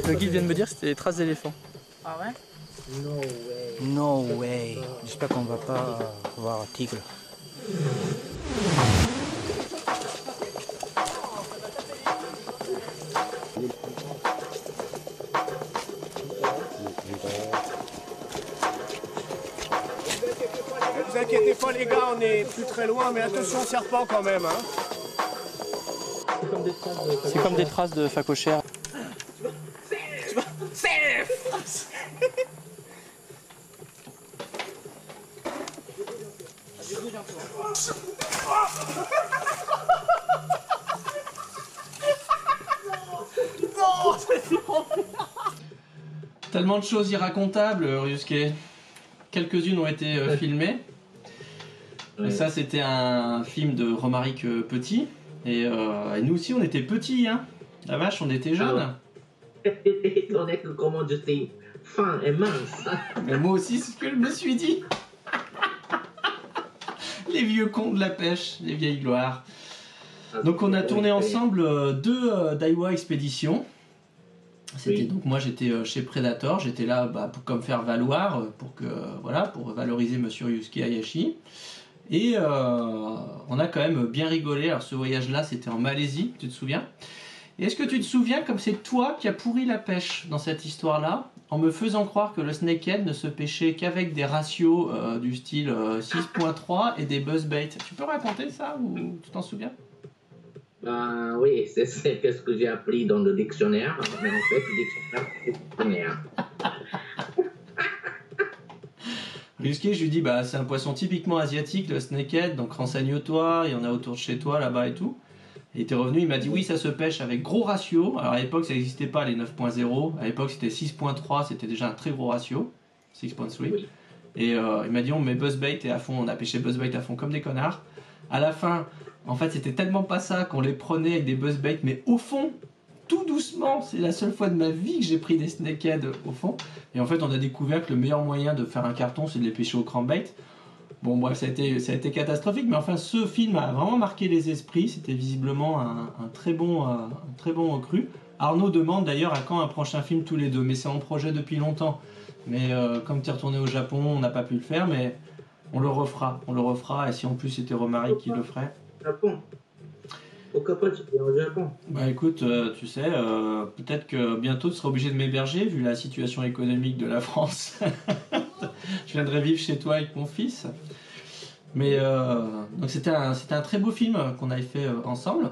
Le guide vient de me dire que c'était des traces d'éléphants. Ah ouais? No way. No way. J'espère qu'on va pas voir un tigre. Ne vous inquiétez pas les gars, on est plus très loin, mais attention au serpent quand même. Hein. C'est comme des traces de phacochère. Tellement de choses irracontables, Ryusuke. Quelques-unes ont été filmées. Et ça, c'était un film de Romaric Petit. Et nous aussi, on était petits, hein. La vache, on était jeunes. On est que comment je suis fin et mince. Mais moi aussi, c'est ce que je me suis dit. Les vieux cons de la pêche, les vieilles gloires. Donc on a tourné ensemble 2 Daiwa Expéditions. C'était donc moi j'étais chez Predator, j'étais là pour comme faire valoir pour valoriser Monsieur Yusuke Hayashi. Et on a quand même bien rigolé. Alors ce voyage-là, c'était en Malaisie, tu te souviens? Et est-ce que tu te souviens comme c'est toi qui as pourri la pêche dans cette histoire-là, en me faisant croire que le snakehead ne se pêchait qu'avec des ratios du style 6.3 et des buzzbait? Tu peux raconter ça ou tu t'en souviens? Oui, c'est ce que j'ai appris dans le dictionnaire, mais en fait, le dictionnaire. Ryusuke, je lui dis, c'est un poisson typiquement asiatique, le snakehead, donc renseigne-toi, il y en a autour de chez toi, là-bas et tout. Il était revenu, il m'a dit, oui, ça se pêche avec gros ratio. Alors à l'époque, ça n'existait pas, les 9.0. À l'époque, c'était 6.3, c'était déjà un très gros ratio, 6.3. Oui. Et il m'a dit, on met buzzbait et à fond, on a pêché buzzbait à fond comme des connards. À la fin, en fait, c'était tellement pas ça qu'on les prenait avec des buzzbait, mais au fond, tout doucement. C'est la seule fois de ma vie que j'ai pris des snakeheads au fond. Et en fait, on a découvert que le meilleur moyen de faire un carton, c'est de les pêcher au crankbait. Bon, bref, ça a été catastrophique, mais enfin, ce film a vraiment marqué les esprits. C'était visiblement un très bon cru. Arnaud demande d'ailleurs à quand un prochain film tous les deux, mais c'est en projet depuis longtemps. Mais comme tu es retourné au Japon, on n'a pas pu le faire, mais on le refera. Et si en plus c'était Romaric qui le ferait. Japon. Pourquoi pas tu es au Japon? Écoute, tu sais, peut-être que bientôt tu seras obligé de m'héberger vu la situation économique de la France. Je viendrai vivre chez toi avec mon fils. Mais donc c'était un très beau film qu'on avait fait ensemble.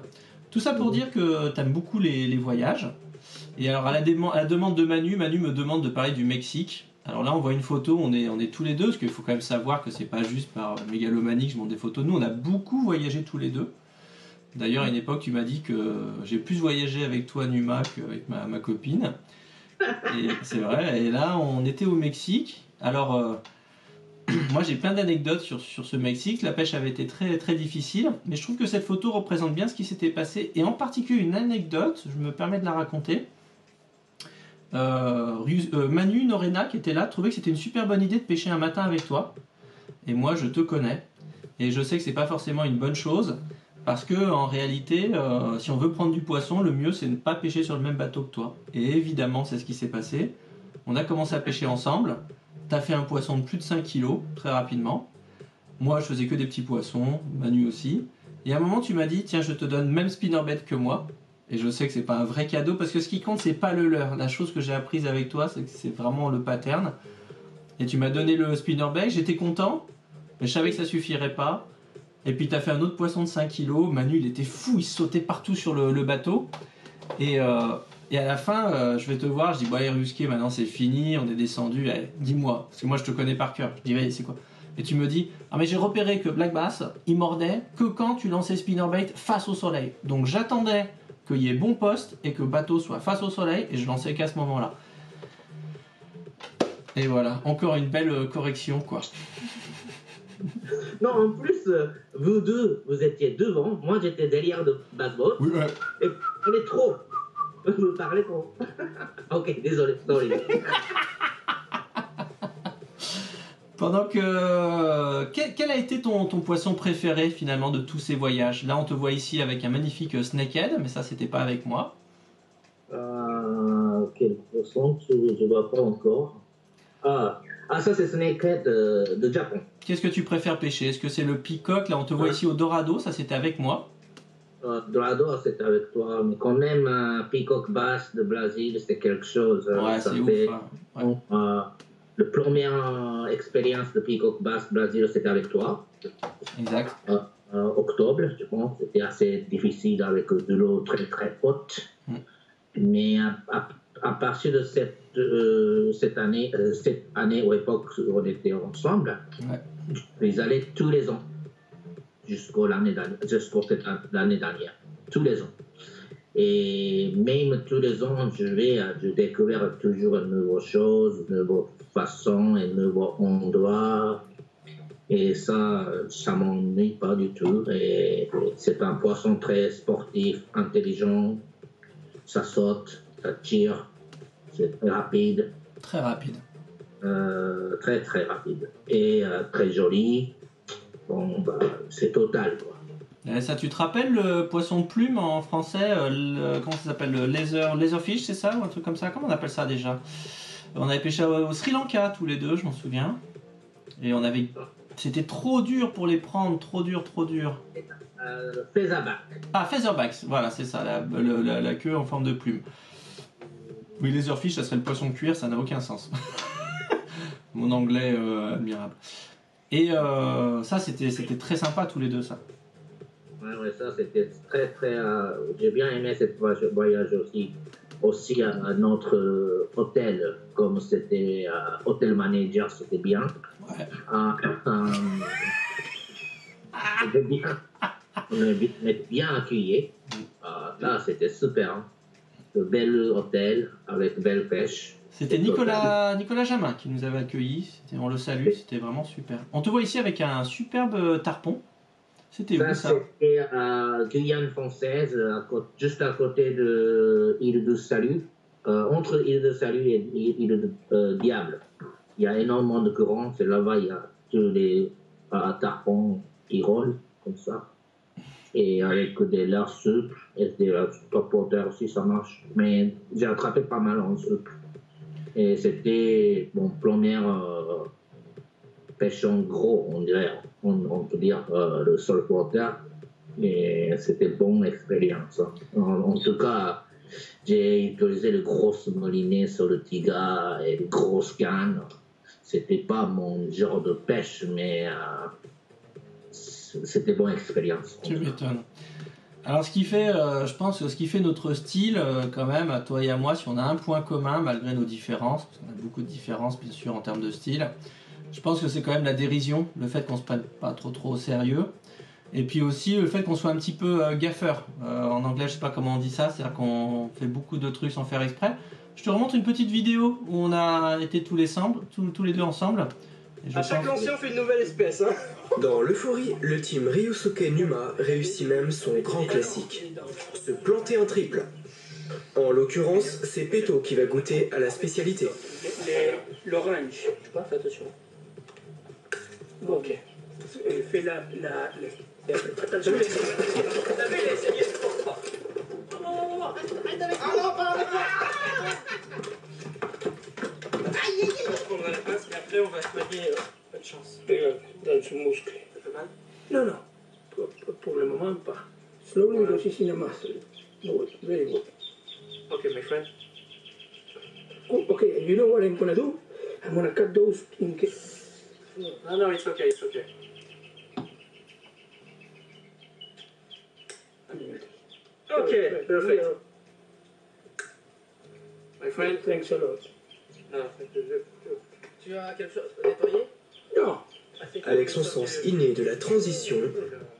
Tout ça pour dire que tu aimes beaucoup les voyages. Et alors à la demande de Manu me demande de parler du Mexique. Alors là on voit une photo, on est tous les deux, parce qu'il faut quand même savoir que c'est pas juste par mégalomanie que je montre des photos. Nous on a beaucoup voyagé tous les deux. D'ailleurs à une époque tu m'as dit que j'ai plus voyagé avec toi Numa qu'avec ma copine. Et c'est vrai, et là on était au Mexique. Alors moi j'ai plein d'anecdotes sur ce Mexique. La pêche avait été très, très difficile, mais je trouve que cette photo représente bien ce qui s'était passé, et en particulier une anecdote, je me permets de la raconter. Manu Norena qui était là trouvait que c'était une super bonne idée de pêcher un matin avec toi, et moi je te connais et je sais que c'est pas forcément une bonne chose, Parce que en réalité, si on veut prendre du poisson, le mieux c'est de ne pas pêcher sur le même bateau que toi. Et évidemment, c'est ce qui s'est passé. On a commencé à pêcher ensemble. T'as fait un poisson de plus de 5 kilos très rapidement. Moi, je faisais que des petits poissons, Manu aussi. Et à un moment, tu m'as dit, tiens, je te donne même spinnerbait que moi. Et je sais que c'est pas un vrai cadeau parce que ce qui compte, c'est pas le leurre. La chose que j'ai apprise avec toi, c'est que c'est vraiment le pattern. Et tu m'as donné le spinnerbait, j'étais content, mais je savais que ça suffirait pas. Et puis tu as fait un autre poisson de 5 kilos. Manu, il était fou, il sautait partout sur le bateau. Et à la fin, je vais te voir, je dis, bon, allez, Rusquet, maintenant c'est fini, on est descendu. Allez, dis-moi, parce que moi je te connais par cœur. Je dis, vas-y, c'est quoi? Et tu me dis, ah, mais j'ai repéré que Black Bass, il mordait que quand tu lançais spinnerbait face au soleil. Donc j'attendais qu'il y ait bon poste et que le bateau soit face au soleil et je lançais qu'à ce moment-là. Et voilà, encore une belle correction, quoi. Non, en plus, vous deux, vous étiez devant, moi j'étais derrière le bateau. Oui, ouais. Et on est trop. Vous parlez trop. Ok, désolé. Pendant que... Quel a été ton poisson préféré finalement de tous ces voyages? Là, on te voit ici avec un magnifique snakehead, mais ça, c'était pas avec moi. Quel poisson je ne vois pas encore. Ça c'est snakehead de Japon. Qu'est-ce que tu préfères pêcher? Est-ce que c'est le peacock? Là, on te voit ici au Dorado, ça c'était avec moi. Dorado, c'était avec toi, mais quand même, peacock bass de Brésil, c'était quelque chose. Ouais, c'est ouf. Hein. Ouais. La première expérience de peacock bass Brésil, c'était avec toi. Exact. Octobre, je pense, c'était assez difficile avec de l'eau très très haute. Mais à partir de cette année, aux époques où on était ensemble, ils allaient tous les ans jusqu'à l'année dernière, tous les ans. Et même tous les ans, je découvre toujours de nouvelles choses, de nouvelles façons et de nouveaux endroits. Et ça m'ennuie pas du tout. Et c'est un poisson très sportif, intelligent. Ça saute, ça tire, c'est rapide. Très rapide. Très très rapide. Et très joli. Bon, c'est total, quoi. Et ça, tu te rappelles le poisson plume en français, comment ça s'appelle, le laserfish, c'est ça, ou un truc comme ça? Comment on appelle ça déjà? On avait pêché au Sri Lanka tous les deux, je m'en souviens. Et c'était trop dur pour les prendre, trop dur. Featherback. Ah, featherbacks, voilà, c'est ça, la queue en forme de plume. Oui, laserfish, ça serait le poisson cuir, ça n'a aucun sens. Mon anglais admirable. Et ça, c'était très sympa tous les deux, ça. Ouais, ça c'était très très. J'ai bien aimé ce voyage aussi à notre hôtel, comme c'était hôtel manager, c'était bien. Ouais. On est bien accueillis. Là, c'était super. Hein. Le bel hôtel avec belle pêche. C'était Nicolas Jamin qui nous avait accueillis. On le salue, c'était vraiment super. On te voit ici avec un superbe tarpon. C'était où ça? C'était à Guyane française, juste à côté de l'île de Salut, entre l'île de Salut et l'île de Diable. Il y a énormément de courants, c'est là-bas, il y a tous les tarpons qui roulent comme ça. Et avec des leurres souples et des top water aussi, ça marche. Mais j'ai attrapé pas mal en souple. Et c'était mon première pêche en gros, on dirait, on peut dire le saltwater. Et c'était une bonne expérience. En tout cas, j'ai utilisé les grosses molinets sur le tiga et les grosses cannes. C'était pas mon genre de pêche, mais c'était une bonne expérience. Tu m'étonnes. Alors, je pense que ce qui fait notre style, quand même, à toi et à moi, si on a un point commun, malgré nos différences, parce qu'on a beaucoup de différences, bien sûr, en termes de style, je pense que c'est quand même la dérision, le fait qu'on se prenne pas trop au sérieux, et puis aussi le fait qu'on soit un petit peu gaffeur. En anglais, je sais pas comment on dit ça, c'est-à-dire qu'on fait beaucoup de trucs sans faire exprès. Je te remonte une petite vidéo où on a été tous les deux ensemble. À chaque lancé, on fait une nouvelle espèce. Hein. Dans l'euphorie, le team Ryosuke Numa réussit même son grand classique, se planter un triple. En l'occurrence, c'est Peto qui va goûter à la spécialité. L'orange. Tu vois, fais attention. Bon, ok. Fais Après, on va se manier. Pas de chance. Dans ce muscle. Ça fait mal? Non, non. Pour le moment, pas. Slowly, because it's in the muscle. Good, very good. Okay, my friend. Oh, okay, you know what I'm gonna do? I'm gonna cut those in case. No, it's okay, it's okay. Okay, perfect. My friend. Thanks a lot. Non, tu as quelque chose à nettoyer? Non. Avec son sens inné de la transition,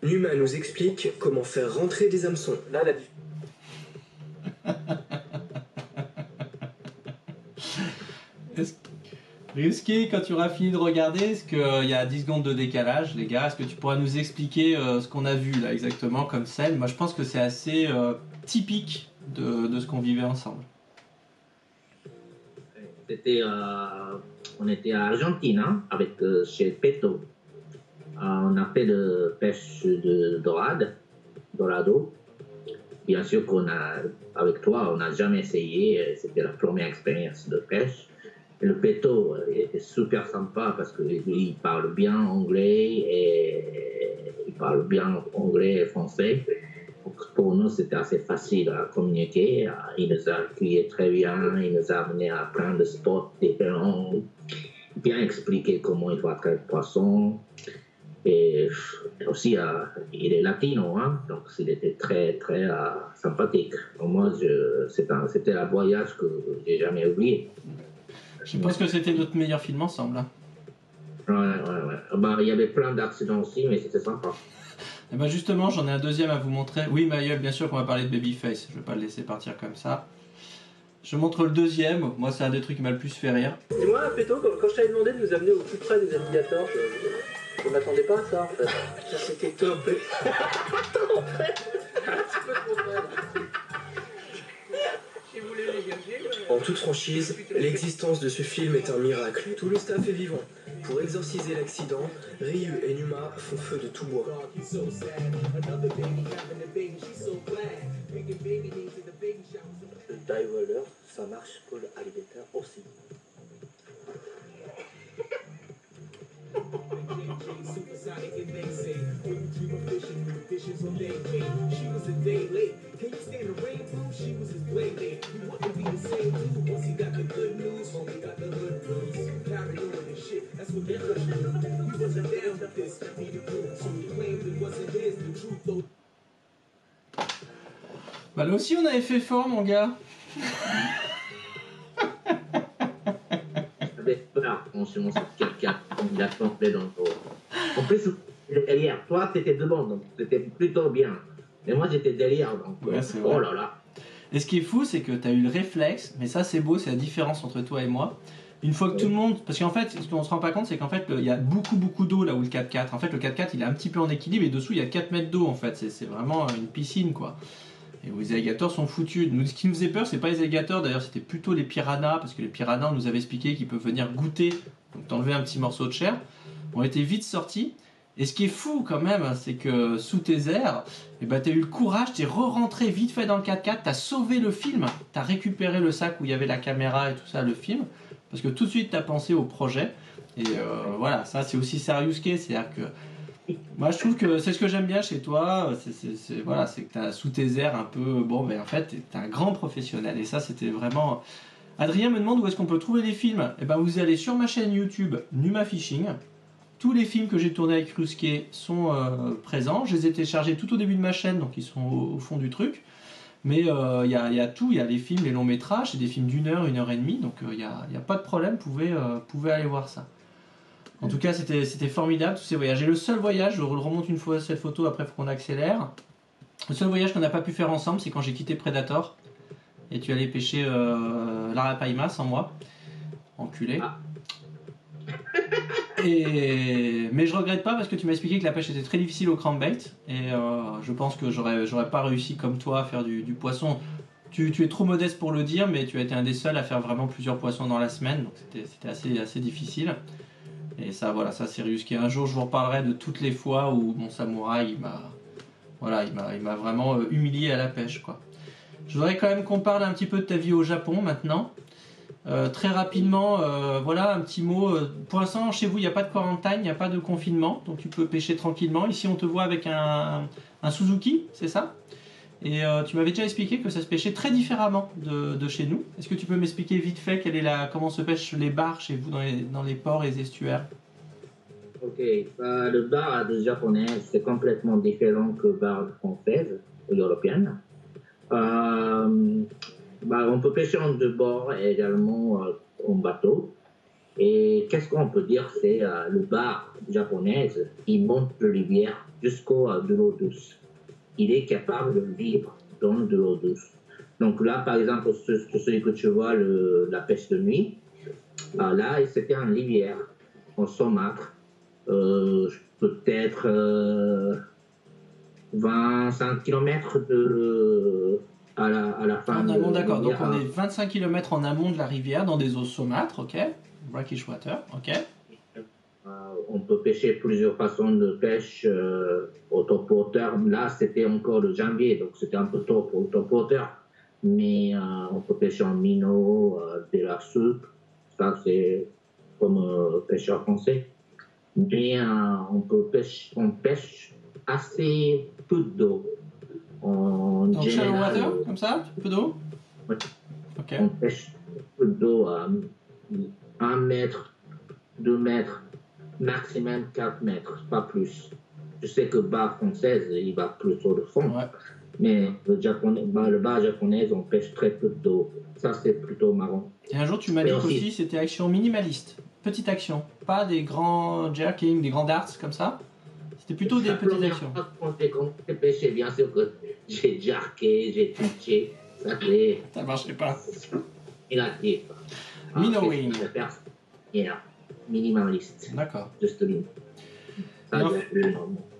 Numa nous explique comment faire rentrer des hameçons. Là, la Risqué, quand tu auras fini de regarder, est-ce qu'il y a 10 secondes de décalage, les gars? Est-ce que tu pourras nous expliquer ce qu'on a vu là exactement comme scène? Moi je pense que c'est assez typique de ce qu'on vivait ensemble. On était à Argentine hein, avec chez Peto. On a fait de pêche de dorado. Bien sûr avec toi, on n'a jamais essayé. C'était la première expérience de pêche. Et le Peto était super sympa parce que lui, il parle bien anglais et français. Donc, pour nous, c'était assez facile à communiquer. Il nous a accueillis très bien, il nous a amené à plein de spots différents, bien expliqué comment il faut attraper le poisson. Et aussi, il est latino, hein, donc il était très, très sympathique. Pour moi, c'était un voyage que j'ai jamais oublié. Je pense que c'était notre meilleur film ensemble. Hein. Ouais. Bah, il y avait plein d'accidents aussi, mais c'était sympa. Et ben justement, j'en ai un deuxième à vous montrer. Oui, Maël, bien sûr qu'on va parler de Babyface. Je vais pas le laisser partir comme ça. Je montre le deuxième. Moi, c'est un des trucs qui m'a le plus fait rire. Dis-moi, Péto, quand je t'avais demandé de nous amener au plus près des alligators, je m'attendais pas à ça, en fait. Ça, c'était top. Attends, en fait, un petit peu trop mal. En toute franchise, l'existence de ce film est un miracle. Tout le staff est vivant. Pour exorciser l'accident, Ryu et Numa font feu de tout bois. Le dive roller, ça marche pour l'alligator aussi. Bah là aussi on avait fait fort mon gars. J'avais peur quand je m'en sortais quelqu'un, il a tombé dans le dos. En plus, derrière toi, t'étais devant, donc c'était plutôt bien. Mais moi j'étais derrière, donc oh là là. Et ce qui est fou, c'est que tu as eu le réflexe, mais ça c'est beau, c'est la différence entre toi et moi. Une fois que tout le monde... Parce qu'en fait, ce qu'on se rend pas compte, c'est qu'en fait, il y a beaucoup d'eau là où le 4x4. En fait, le 4x4, il est un petit peu en équilibre et dessous, il y a 4 mètres d'eau en fait. C'est vraiment une piscine quoi. Et où les alligators sont foutus. Nous, ce qui nous faisait peur, c'est pas les alligators, d'ailleurs, c'était plutôt les piranhas, parce que les piranhas, on nous avait expliqué qu'ils peuvent venir goûter, donc t'enlever un petit morceau de chair. On était vite sortis. Et ce qui est fou quand même, c'est que sous tes airs, eh ben, t'as eu le courage, t'es re-rentré vite fait dans le 4x4, t'as sauvé le film, t'as récupéré le sac où il y avait la caméra et tout ça, le film, parce que tout de suite t'as pensé au projet. Et voilà, ça c'est aussi Sariuske, c'est-à-dire que moi je trouve que c'est ce que j'aime bien chez toi, voilà, c'est que t'as sous tes airs un peu, bon ben en fait t'es un grand professionnel, et ça c'était vraiment... Adrien me demande où est-ce qu'on peut trouver les films. Eh ben vous allez sur ma chaîne YouTube Numa Fishing. Tous les films que j'ai tournés avec Ruske sont présents. Je les ai téléchargés tout au début de ma chaîne, donc ils sont au fond du truc. Mais il y a tout, il y a les films, les longs métrages, c'est des films d'1 heure, 1h30, donc il n'y a pas de problème, vous pouvez aller voir ça. En tout cas, c'était formidable, tous ces voyages. Et le seul voyage, je remonte une fois cette photo, après il faut qu'on accélère. Le seul voyage qu'on n'a pas pu faire ensemble, c'est quand j'ai quitté Predator. Et tu allais pêcher l'arapaima sans moi. Enculé. Ah. Mais je regrette pas parce que tu m'as expliqué que la pêche était très difficile au crankbait et je pense que j'aurais pas réussi comme toi à faire du poisson. Tu es trop modeste pour le dire, mais tu as été un des seuls à faire vraiment plusieurs poissons dans la semaine, donc c'était assez difficile. Et ça, voilà, ça c'est risqué. Un jour, je vous reparlerai de toutes les fois où mon samouraï, il m'a vraiment humilié à la pêche, quoi. Je voudrais quand même qu'on parle un petit peu de ta vie au Japon maintenant. Très rapidement, voilà un petit mot. Pour l'instant, chez vous, il n'y a pas de quarantaine, il n'y a pas de confinement, donc tu peux pêcher tranquillement. Ici, on te voit avec un Suzuki, c'est ça? Et tu m'avais déjà expliqué que ça se pêchait très différemment de chez nous. Est-ce que tu peux m'expliquer vite fait comment se pêchent les bars chez vous dans les ports et les estuaires? Ok, le bar de japonais, c'est complètement différent que le bar française ou européenne. On peut pêcher en deux bords et également en bateau. Et qu'est-ce qu'on peut dire, c'est le bar japonais, il monte de rivière jusqu'au de l'eau douce. Il est capable de vivre dans de l'eau douce. Donc là, par exemple, celui que tu vois, la pêche de nuit, là, c'était en rivière, en saumâtre, peut-être 25 km à la fin. En amont, d'accord. Donc on est 25 km en amont de la rivière, dans des eaux saumâtres, ok. Brackish water, ok. On peut pêcher plusieurs façons de pêche au top water. Là, c'était encore le janvier, donc c'était un peu tôt pour le top water. Mais on peut pêcher en minnow, de la soupe. Ça, c'est comme pêcheur français. Mais on pêche assez peu d'eau. Donc shallow water, comme ça? Peu d'eau? Oui. Ok. On pêche peu d'eau à 1 mètre, 2 mètres, maximum 4 mètres, pas plus. Je sais que le bar français, il va plutôt de fond. Ouais. Mais le bar japonais, on pêche très peu d'eau. Ça, c'est plutôt marrant. Et un jour, tu m'as dit qu'aussi, c'était action minimaliste. Petite action. Pas des grands jerking, des grands darts comme ça. C'était plutôt des petites actions. Quand j'ai pêché, bien sûr que j'ai jarké, j'ai twitché. Ça marchait pas. Négatif. Minnowing. Minimaliste. D'accord. Just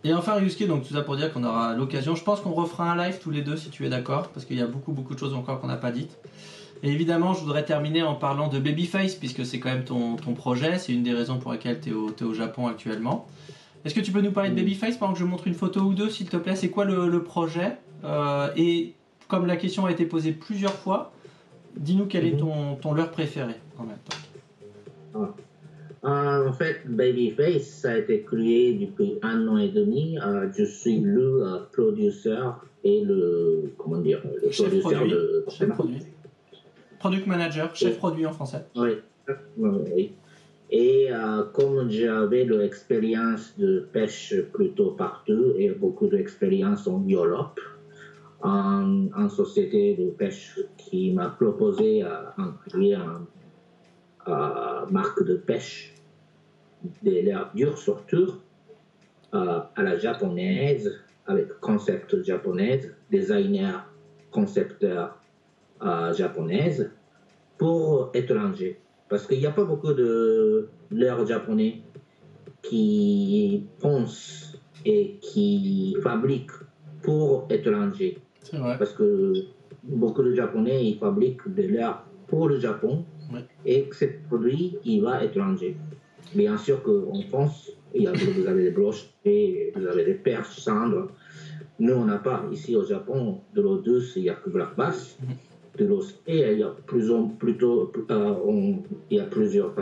et enfin, Yusuke, donc tout ça pour dire qu'on aura l'occasion. Je pense qu'on refera un live tous les deux si tu es d'accord, parce qu'il y a beaucoup de choses encore qu'on n'a pas dites. Et évidemment, je voudrais terminer en parlant de Babyface, puisque c'est quand même ton projet. C'est une des raisons pour lesquelles tu es au Japon actuellement. Est-ce que tu peux nous parler de Babyface pendant que je montre une photo ou deux, s'il te plaît? C'est quoi le projet? Et comme la question a été posée plusieurs fois, dis-nous quel est ton leurre préféré en même temps. En fait, Babyface, ça a été créé depuis 1 an et demi. Je suis le producteur et le chef produit. de... Chef produit. Product manager, chef produit en français. Oui. Et comme j'avais de l'expérience de pêche plutôt partout et beaucoup d'expérience en Europe, en société de pêche qui m'a proposé de créer une marque de pêche des l'air dur surtout à la japonaise, avec concept japonaise, designer, concepteur japonaise pour étrangers. Parce qu'il n'y a pas beaucoup de leurres japonais qui pensent et qui fabriquent pour étrangers. C'est vrai. Parce que beaucoup de Japonais, ils fabriquent des leurres pour le Japon, ouais. Et que ce produit, il va étranger. Bien sûr qu'en France, vous avez des broches et vous avez des perches, cendres. Nous, on n'a pas. Ici au Japon, de l'eau douce, il n'y a que de la basse. De l'eau salée, il y a plusieurs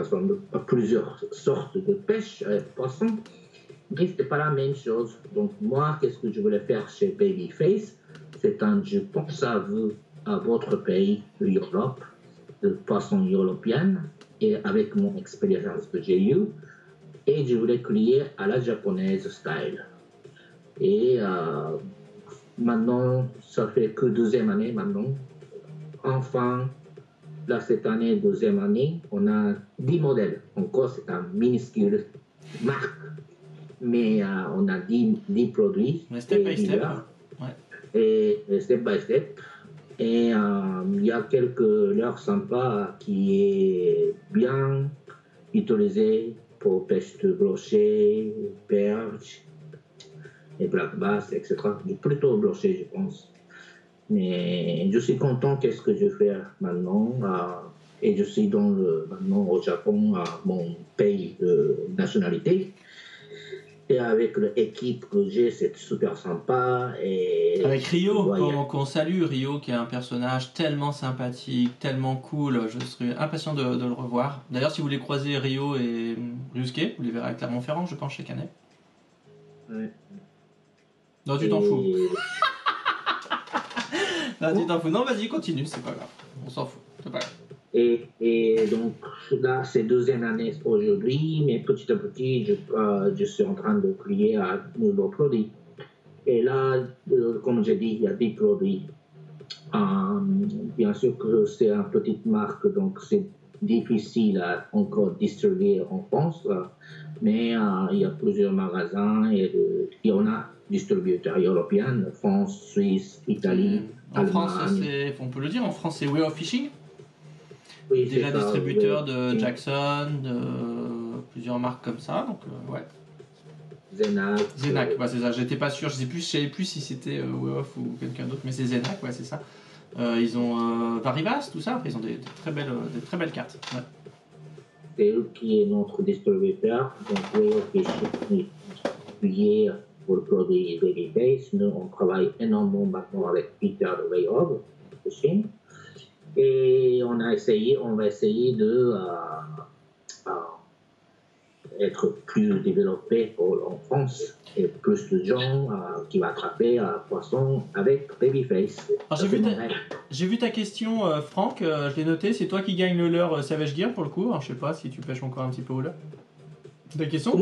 sortes de pêche, poissons. Mais ce n'est pas la même chose. Donc moi, qu'est-ce que je voulais faire chez Babyface? Je pense à vous, à votre pays, l'Europe, de façon européenne, et avec mon expérience que j'ai eue, et je voulais créer à la japonaise style. Et maintenant, ça fait que 2e année maintenant. Enfin, là, cette année, 2e année, on a 10 modèles. Encore, c'est un minuscule marque, mais on a 10 produits. Step by step. Et step by step. Et il y a quelques leurres sympas qui est bien utilisé pour pêche de brochet, perche, et black bass, etc. Plutôt brochet, je pense. Mais je suis content qu'est-ce que je fais maintenant. Et je suis maintenant au Japon, à mon pays de nationalité. Et avec l'équipe que j'ai, c'est super sympa. Et avec Rio, qu'on salue, Rio qui est un personnage tellement sympathique, tellement cool, je serais impatient de le revoir. D'ailleurs, si vous voulez croiser Rio et Ryusuke, vous les verrez à Clermont-Ferrand, je pense, chaque année. Ouais. Non, tu t'en fous. Non, tu t'en fous. Non, vas-y, continue, c'est pas grave. On s'en fout, c'est pas grave. Et donc là, c'est 2e année aujourd'hui, mais petit à petit, je suis en train de créer un nouveau produit. Et là, comme j'ai dit, il y a des produits. Bien sûr que c'est une petite marque, donc c'est difficile à encore distribuer en France, mais il y a plusieurs magasins et il y en a distributeurs européens, France, Suisse, Italie, en Allemagne. France, on peut le dire, en France, c'est Way of Fishing. Oui, déjà distributeur de Jackson, de plusieurs marques comme ça, donc ouais. Zenac, ouais, c'est ça, j'étais pas sûr, je savais plus si c'était Way of ou quelqu'un d'autre, mais c'est Zenac, ouais, c'est ça. Ils ont Varivas, tout ça, ils ont des très belles cartes. Ouais. C'est eux qui est notre distributeur, donc Way of Fishing, pour le produit Babyface. Nous, on travaille énormément maintenant avec Peter de Way of Fishing. Et on va essayer de être plus développé en France et plus de gens qui vont attraper un poisson avec Babyface. J'ai vu ta question, Franck, je l'ai noté, c'est toi qui gagne le leurre Savage Gear pour le coup. Alors, je sais pas si tu pêches encore un petit peu au leurre. Ta question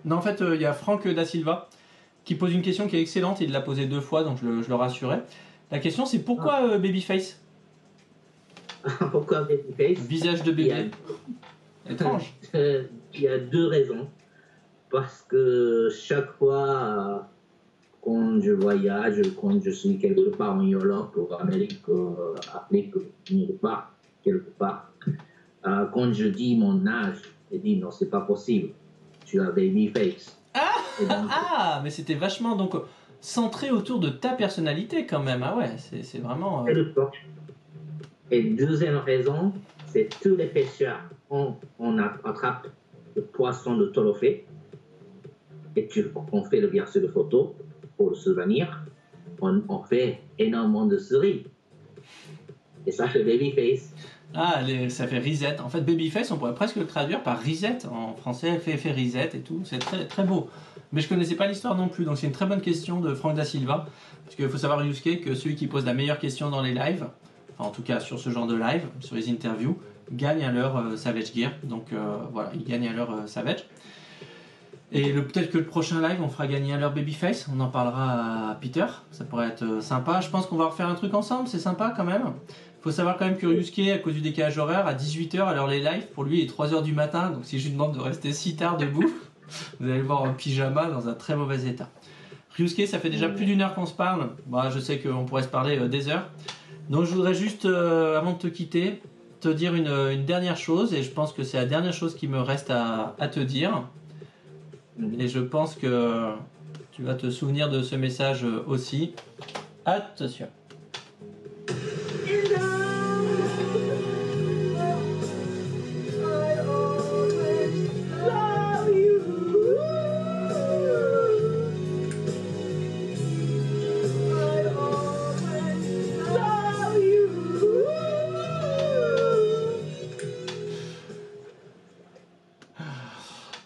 non, en fait, il y a Franck Da Silva qui pose une question qui est excellente, il l'a posée 2 fois, donc je le rassurais. La question, c'est pourquoi Babyface? Pourquoi Babyface? Visage de bébé. Étrange. Il y a 2 raisons. Parce que chaque fois, quand je voyage, quand je suis quelque part en Europe ou en Amérique, Afrique, quelque part, quand je dis mon âge, je dis non, c'est pas possible. Tu as Babyface. Mais c'était vachement donc centré autour de ta personnalité quand même. Ah ouais, c'est vraiment. Et 2e raison, c'est tous les pêcheurs, on attrape le poisson de trophée et on fait bien sûr de photos pour le souvenir. On fait énormément de souris. Et ça fait Babyface. Ça fait Reset. En fait, Babyface, on pourrait presque le traduire par Reset. En français, fait Reset et tout. C'est très, très beau. Mais je connaissais pas l'histoire non plus. Donc c'est une très bonne question de Franck Da Silva. Parce qu'il faut savoir, Yusuke, que celui qui pose la meilleure question dans les lives, enfin, en tout cas sur ce genre de live, sur les interviews, gagne à l'heure Savage Gear. Donc voilà, il gagne à l'heure Savage. Et peut-être que le prochain live, on fera gagner à l'heure Babyface. On en parlera à Peter. Ça pourrait être sympa. Je pense qu'on va refaire un truc ensemble. C'est sympa quand même. Faut savoir quand même que Yusuke, à cause du décalage horaire, à 18h, à l'heure les lives, pour lui, il est 3h du matin. Donc si je lui demande de rester si tard debout, vous allez le voir en pyjama dans un très mauvais état. Ryusuke, ça fait déjà plus d'1 heure qu'on se parle. Bah, je sais qu'on pourrait se parler des heures. Donc je voudrais juste, avant de te quitter, te dire une dernière chose. Et je pense que c'est la dernière chose qui me reste à te dire. Et je pense que tu vas te souvenir de ce message aussi. Attention.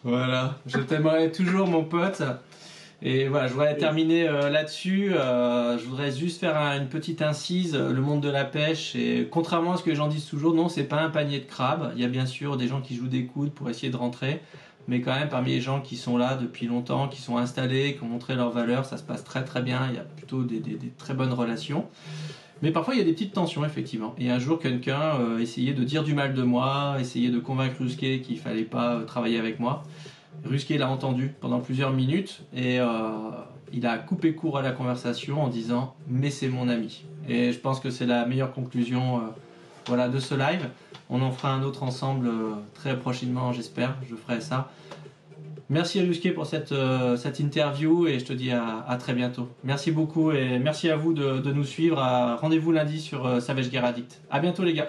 Voilà, je t'aimerais toujours mon pote. Et voilà, je voudrais terminer là-dessus. Je voudrais juste faire une petite incise. Le monde de la pêche, et contrairement à ce que les gens disent toujours, non, c'est pas un panier de crabes. Il y a bien sûr des gens qui jouent des coudes pour essayer de rentrer. Mais quand même, parmi les gens qui sont là depuis longtemps, qui sont installés, qui ont montré leur valeur, ça se passe très très bien. Il y a plutôt des très bonnes relations. Mais parfois, il y a des petites tensions, effectivement. Et un jour, quelqu'un essayait de dire du mal de moi, essayait de convaincre Ryusuke qu'il fallait pas travailler avec moi. Ryusuke l'a entendu pendant plusieurs minutes et il a coupé court à la conversation en disant « mais c'est mon ami ». Et je pense que c'est la meilleure conclusion voilà, de ce live. On en fera un autre ensemble très prochainement, j'espère. Je ferai ça. Merci à Ryusuke pour cette interview et je te dis à très bientôt. Merci beaucoup et merci à vous de nous suivre. Rendez-vous lundi sur Savage Gear Addict. À bientôt les gars.